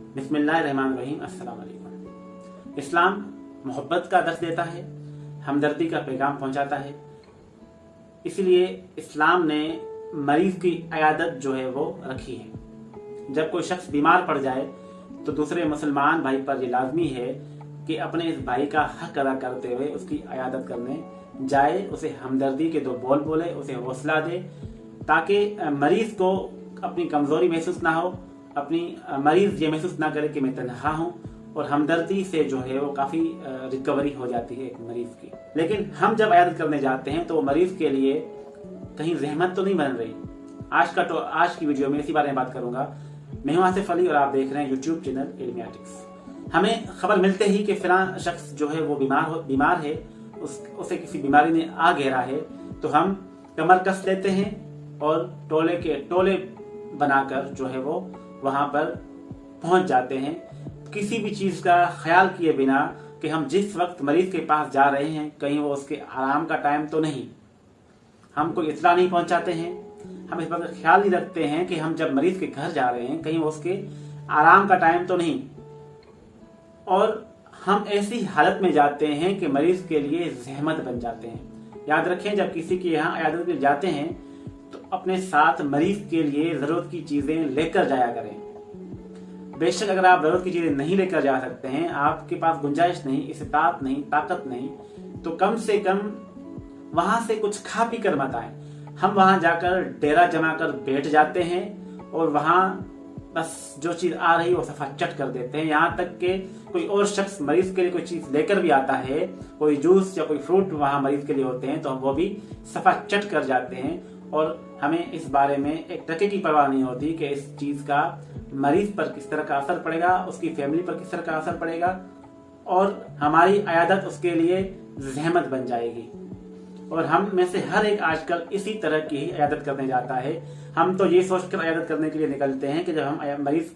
बिस्मिल्लाहिर्रहमानिर्रहीम। अस्सलाम वालेकुम। इस्लाम मोहब्बत का दर्स देता है, हमदर्दी का पैगाम पहुंचाता है। इसलिए इस्लाम ने मरीज की अयादत जो है वो रखी है। जब कोई शख्स बीमार पड़ जाए तो दूसरे मुसलमान भाई पर यह लाजमी है कि अपने इस भाई का हक अदा करते हुए उसकी अयादत करने जाए, उसे हमदर्दी के दो बोल बोले, उसे हौसला दे, ताकि मरीज को अपनी कमजोरी महसूस ना हो, अपनी मरीज ये महसूस ना करे कि मैं तन्हा हूँ, और हमदर्दी से जो है वो काफी रिकवरी हो जाती है एक मरीज की। लेकिन हम जब अयादत करने जाते हैं तो मरीज के लिए कहीं रहमत तो नहीं बन रही। आज की वीडियो में इसी बारे में बात करूंगा। मैं हूं आसिफ अली और आप देख रहे हैं यूट्यूब चैनल इल्मियाटिक्स। हमें खबर मिलते ही कि फलां शख्स जो है वो बीमार है, उसे किसी बीमारी ने आ घेरा है, तो हम कमर कस लेते हैं और टोले बनाकर जो है वो वहां पर पहुंच जाते हैं, किसी भी चीज का ख्याल किए बिना कि हम जिस वक्त मरीज के पास जा रहे हैं कहीं वो उसके आराम का टाइम तो नहीं। हम कोई इत्तला नहीं पहुंचाते हैं, हम इस बात का ख्याल नहीं रखते हैं कि हम जब मरीज के घर जा रहे हैं कहीं वो उसके आराम का टाइम तो नहीं, और हम ऐसी हालत में जाते हैं कि मरीज के लिए जहमत बन जाते हैं। याद रखें, जब किसी के यहाँ अयादत के जाते हैं तो अपने साथ मरीज के लिए जरूरत की चीजें लेकर जाया करें। बेशक अगर आप जरूरत की चीजें नहीं लेकर जा सकते हैं, आपके पास गुंजाइश नहीं, इस्तात नहीं, ताकत नहीं, तो कम से कम वहां से कुछ खा पी कर मत आए। हम वहां जाकर डेरा जमा कर बैठ जाते हैं और वहां बस जो चीज आ रही वो सफा चट कर देते हैं। यहाँ तक कि कोई और शख्स मरीज के लिए कोई चीज लेकर भी आता है, कोई जूस या कोई फ्रूट वहां मरीज के लिए होते हैं, तो हम वो भी सफा चट कर जाते हैं, और हमें इस बारे में एक टके की परवाह नहीं होती कि इस चीज का मरीज पर किस तरह का असर पड़ेगा, उसकी फैमिली पर किस तरह का असर पड़ेगा, और हमारी अयादत उसके लिए जहमत बन जाएगी। और हम में से हर एक आजकल इसी तरह की ही अयादत करने जाता है। हम तो ये सोचकर अयादत करने के लिए निकलते हैं कि जब हम मरीज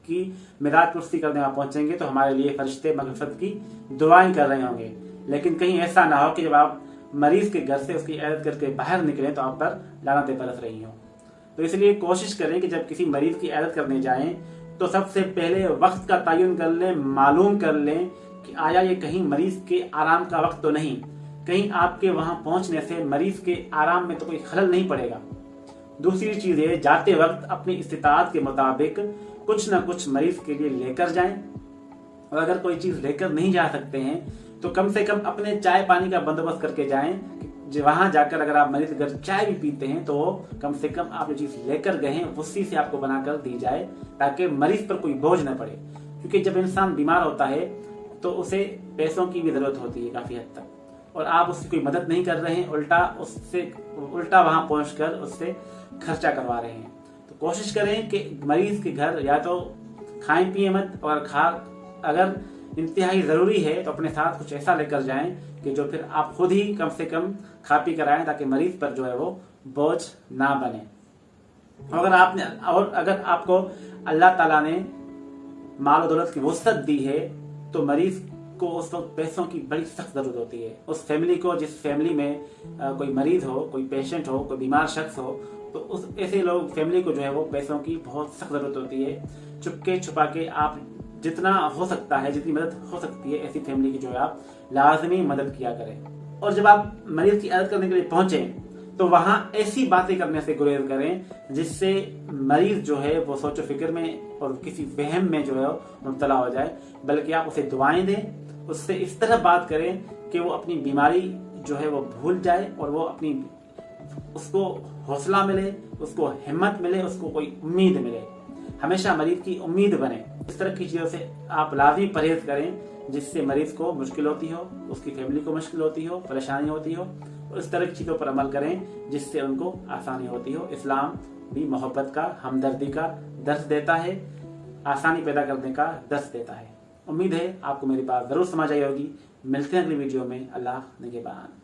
की मिराद पुरसी करने वहां पहुंचेंगे तो हमारे लिए फरिश्ते मगफिरत की दुआएं कर रहे होंगे। लेकिन कहीं ऐसा ना हो कि जब आप मरीज के घर से उसकी अयादत करके बाहर निकलें तो आप पर लानतें बरस रही हों। तो इसलिए कोशिश करें कि जब किसी मरीज की अयादत करने जाएं तो सबसे पहले वक्त का तयन कर लें, मालूम कर लें कि आया ये कहीं मरीज के आराम का वक्त तो नहीं, कहीं आपके वहां पहुंचने से मरीज के आराम में तो कोई खलल नहीं पड़ेगा। दूसरी चीज है, जाते वक्त अपनी इस्तिताअत के मुताबिक कुछ ना कुछ मरीज के लिए लेकर जाएं, और अगर कोई चीज लेकर नहीं जा सकते हैं तो कम से कम अपने चाय पानी का बंदोबस्त करके जाएं। वहां जाकर अगर आप मरीज घर चाय भी पीते हैं तो कम से कम आप जो चीज लेकर गए हैं उसी से आपको बनाकर दी जाए, ताकि मरीज पर कोई बोझ न पड़े। क्योंकि जब इंसान बीमार होता है तो उसे पैसों की भी जरूरत होती है काफी हद तक, और आप उसकी कोई मदद नहीं कर रहे हैं, उल्टा वहां पहुंचकर उससे खर्चा करवा रहे हैं। तो कोशिश करें कि मरीज के घर या तो खाएं पिए मत, और अगर इंतहाई जरूरी है तो अपने साथ कुछ ऐसा लेकर जाएं कि जो फिर आप खुद ही कम से कम खा पी कर आएं, ताकि मरीज पर जो है वो बोझ ना बने। अगर आपको अल्लाह ताला ने माल और दौलत की वसअत दी है तो मरीज को उस वक्त पैसों की बड़ी सख्त जरूरत होती है। उस फैमिली को, जिस फैमिली में कोई मरीज हो, कोई पेशेंट हो, कोई बीमार शख्स हो, तो उस ऐसे लोग फैमिली को जो है वो पैसों की बहुत सख्त जरूरत होती है। चुपके छुपा के आप जितना हो सकता है, जितनी मदद हो सकती है, ऐसी फैमिली की जो है आप लाजमी मदद किया करें। और जब आप मरीज की अयादत करने के लिए पहुंचे तो वहां ऐसी बातें करने से गुरेज करें जिससे मरीज जो है वो सोचो फिक्र में और किसी वहम में जो है मुब्तला हो जाए, बल्कि आप उसे दुआएं दें, उससे इस तरह बात करें कि वो अपनी बीमारी जो है वो भूल जाए, और वो उसको हौसला मिले, उसको हिम्मत मिले, उसको कोई उम्मीद मिले। हमेशा मरीज की उम्मीद बने। इस तरह की चीजों से आप लाजमी परहेज करें जिससे मरीज को मुश्किल होती हो, उसकी फैमिली को मुश्किल होती हो, परेशानी होती हो, और इस तरह की चीजों पर अमल करें जिससे उनको आसानी होती हो। इस्लाम भी मोहब्बत का, हमदर्दी का दर्स देता है, आसानी पैदा करने का दर्स देता है। उम्मीद है आपको मेरी बात जरूर समझ आई होगी। मिलते हैं अगली वीडियो में। अल्लाह निगहबान।